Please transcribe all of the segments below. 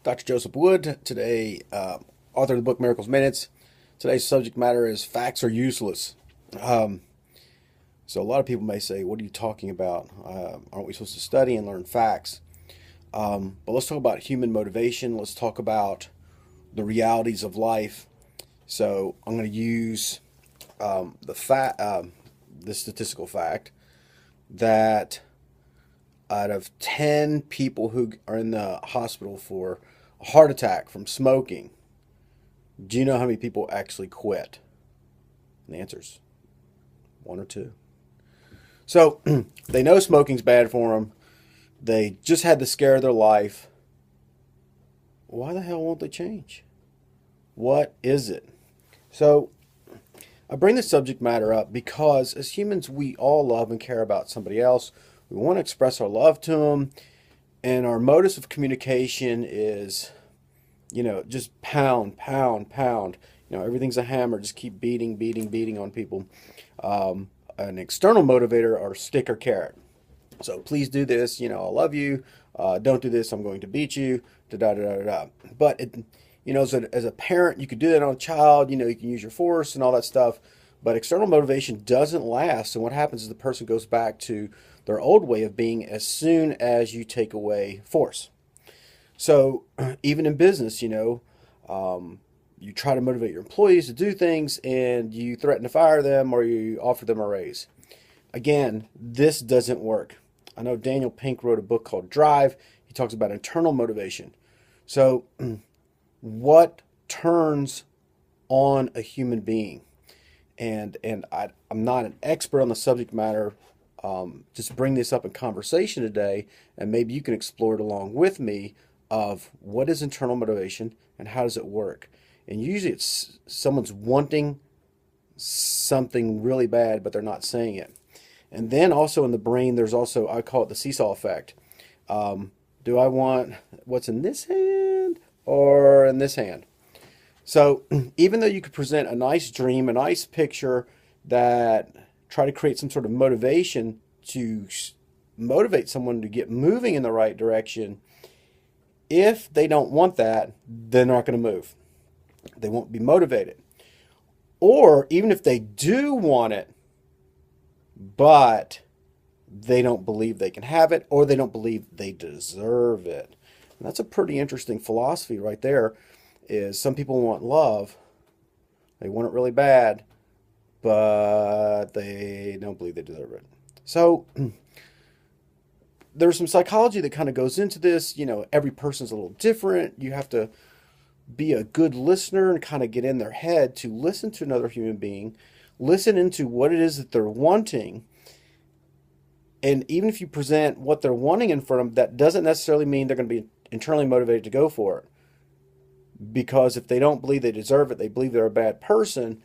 Dr. Joseph Wood, today, author of the book Miracles Minutes. Today's subject matter is facts are useless. Um, so, a lot of people may say, what are you talking about? Aren't we supposed to study and learn facts? But let's talk about human motivation. Let's talk about the realities of life. So, I'm going to use the statistical fact that out of 10 people who are in the hospital for a heart attack from smoking, do you know how many people actually quit? And the answer's one or two. So they know smoking's bad for them. They just had the scare of their life. Why the hell won't they change? What is it? So I bring this subject matter up because as humans, we all love and care about somebody else. We want to express our love to them. And our modus of communication is, just pound, pound, pound. Everything's a hammer. Just keep beating, beating, beating on people. An external motivator or stick or carrot. So please do this. I love you. Don't do this. I'm going to beat you. Da da da da da. But as a parent, you could do that on a child. You can use your force and all that stuff. But external motivation doesn't last. And what happens is the person goes back to their old way of being as soon as you take away force. So even in business, you try to motivate your employees to do things and you threaten to fire them or you offer them a raise. Again, this doesn't work. I know Daniel Pink wrote a book called Drive. He talks about internal motivation. So what turns on a human being? And I'm not an expert on the subject matter. Just bring this up in conversation today, and maybe you can explore it along with me of what is internal motivation and how does it work. And usually it's someone's wanting something really bad, but they're not saying it. And then also in the brain, there's also, I call it the seesaw effect. Do I want what's in this hand or in this hand? So even though you could present a nice dream, a nice picture that try to create some sort of motivation to motivate someone to get moving in the right direction, if they don't want that, they're not going to move. They won't be motivated. Or even if they do want it, but they don't believe they can have it, or they don't believe they deserve it. And that's a pretty interesting philosophy right there. Is some people want love, they want it really bad, but they don't believe they deserve it. So there's some psychology that kind of goes into this. Every person's a little different. You have to be a good listener and kind of get in their head to listen to another human being, listen into what it is that they're wanting. And even if you present what they're wanting in front of them, that doesn't necessarily mean they're going to be internally motivated to go for it. Because if they don't believe they deserve it, they believe they're a bad person,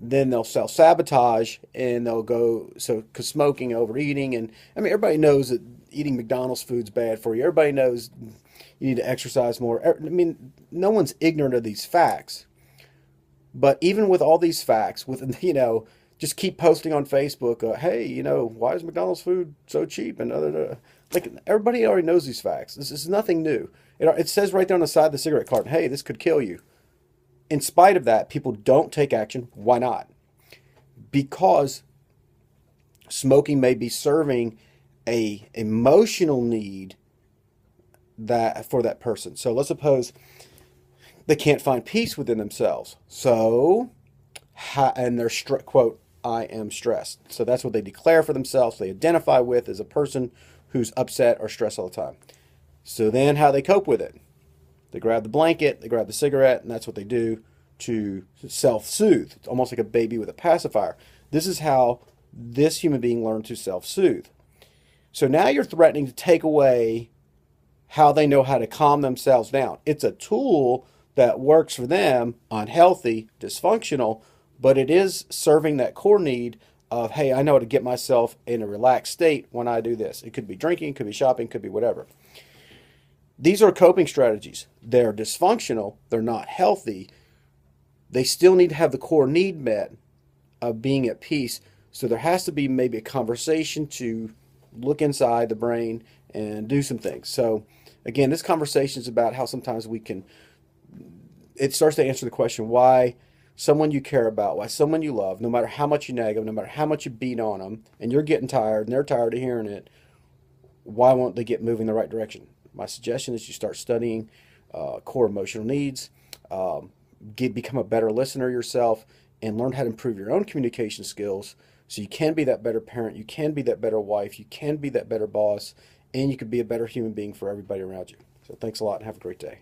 then they'll self-sabotage and they'll go, because smoking, overeating, and everybody knows that eating McDonald's food's bad for you. Everybody knows you need to exercise more. No one's ignorant of these facts. But even with all these facts, just keep posting on Facebook, hey, why is McDonald's food so cheap? And everybody already knows these facts. This is nothing new. It says right there on the side of the cigarette carton, hey, this could kill you. In spite of that, people don't take action. Why not? Because smoking may be serving a emotional need for that person. So let's suppose they can't find peace within themselves. So, and they're quote, I am stressed. So that's what they declare for themselves. They identify with as a person who's upset or stressed all the time. So then how they cope with it? They grab the blanket, they grab the cigarette, and that's what they do to self-soothe. It's almost like a baby with a pacifier. This is how this human being learned to self-soothe. So now you're threatening to take away how they know how to calm themselves down. It's a tool that works for them, unhealthy, dysfunctional, but it is serving that core need of, hey, I know how to get myself in a relaxed state when I do this. It could be drinking, it could be shopping, it could be whatever. These are coping strategies. They're dysfunctional. They're not healthy. They still need to have the core need met of being at peace. So there has to be maybe a conversation to look inside the brain and do some things. So Again, this conversation is about how sometimes it starts to answer the question why someone you care about, why someone you love, no matter how much you nag them, no matter how much you beat on them, and you're getting tired and they're tired of hearing it, why won't they get moving in the right direction? My suggestion is you start studying core emotional needs, become a better listener yourself, and learn how to improve your own communication skills so you can be that better parent, you can be that better wife, you can be that better boss, and you can be a better human being for everybody around you. So thanks a lot and have a great day.